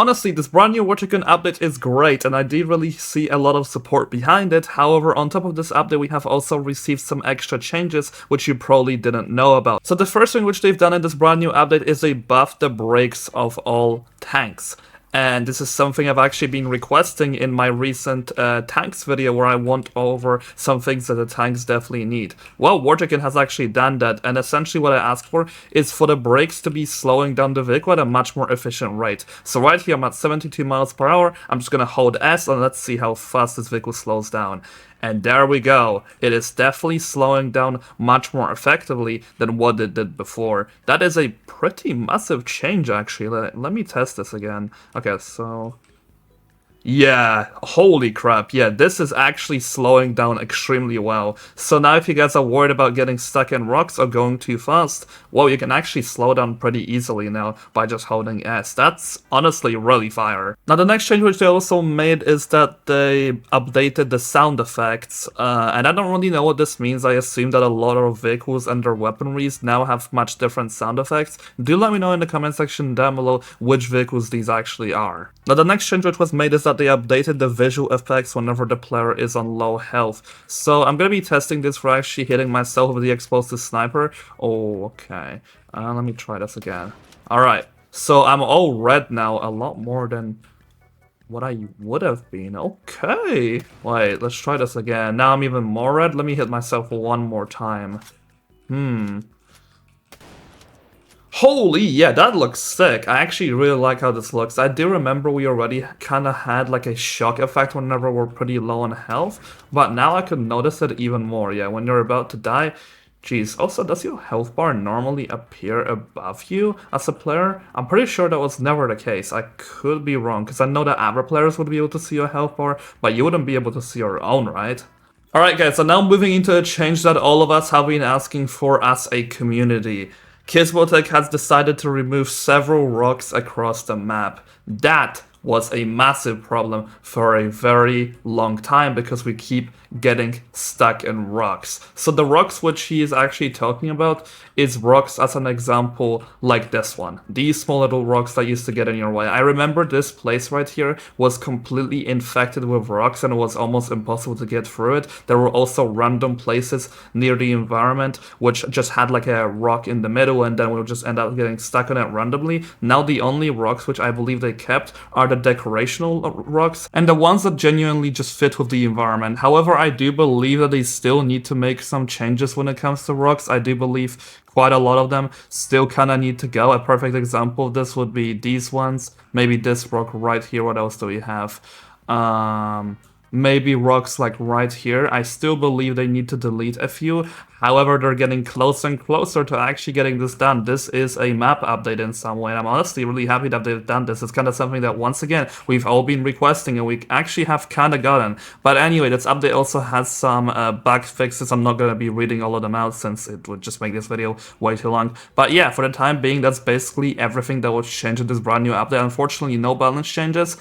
Honestly, this brand new Tycoon update is great, and I did really see a lot of support behind it. However, on top of this update, we have also received some extra changes, which you probably didn't know about. So the first thing which they've done in this brand new update is they buffed the brakes of all tanks. And this is something I've actually been requesting in my recent tanks video where I went over some things that the tanks definitely need. Well, Tycoon has actually done that, and essentially what I asked for is for the brakes to be slowing down the vehicle at a much more efficient rate. So right here I'm at 72 miles per hour, I'm just gonna hold S and let's see how fast this vehicle slows down. And there we go. It is definitely slowing down much more effectively than what it did before. That is a pretty massive change, actually. Let me test this again. Okay, so... yeah, holy crap, yeah, this is actually slowing down extremely well. So now if you guys are worried about getting stuck in rocks or going too fast, well, you can actually slow down pretty easily now by just holding S. That's honestly really fire. Now the next change which they also made is that they updated the sound effects, and I don't really know what this means. I assume that a lot of vehicles and their weaponries now have much different sound effects. Do let me know in the comment section down below which vehicles these actually are. Now the next change which was made is that they updated the visual effects whenever the player is on low health. So I'm gonna be testing this for actually hitting myself with the explosive sniper. Oh, okay. Let me try this again. Alright, so I'm all red now, a lot more than what I would have been. Okay. Wait, let's try this again. Now I'm even more red. Let me hit myself one more time. Holy, yeah, that looks sick. I actually really like how this looks. I do remember we already kind of had like a shock effect whenever we're pretty low on health, but now I could notice it even more. Yeah, when you're about to die. Jeez, also, does your health bar normally appear above you as a player? I'm pretty sure that was never the case. I could be wrong, because I know that other players would be able to see your health bar, but you wouldn't be able to see your own, right? Alright guys, so now moving into a change that all of us have been asking for as a community. Kisbotech has decided to remove several rocks across the map. That was a massive problem for a very long time because we keep getting stuck in rocks. So the rocks which he is actually talking about is rocks as an example like this one. These small little rocks that used to get in your way. I remember this place right here was completely infected with rocks and it was almost impossible to get through it. There were also random places near the environment which just had like a rock in the middle and then we'll just end up getting stuck on it randomly. Now the only rocks which I believe they kept are the decorational rocks and the ones that genuinely just fit with the environment. However, I do believe that they still need to make some changes when it comes to rocks. I do believe quite a lot of them still kind of need to go. A perfect example of this would be these ones. Maybe this rock right here. What else do we have? Maybe rocks like right here. I still believe they need to delete a few. However, they're getting closer and closer to actually getting this done. This is a map update in some way, and I'm honestly really happy that they've done this. It's kind of something that, once again, we've all been requesting, and we actually have kind of gotten. But anyway, this update also has some bug fixes. I'm not going to be reading all of them out, since it would just make this video way too long. But yeah, for the time being, that's basically everything that was changed in this brand new update. Unfortunately, no balance changes,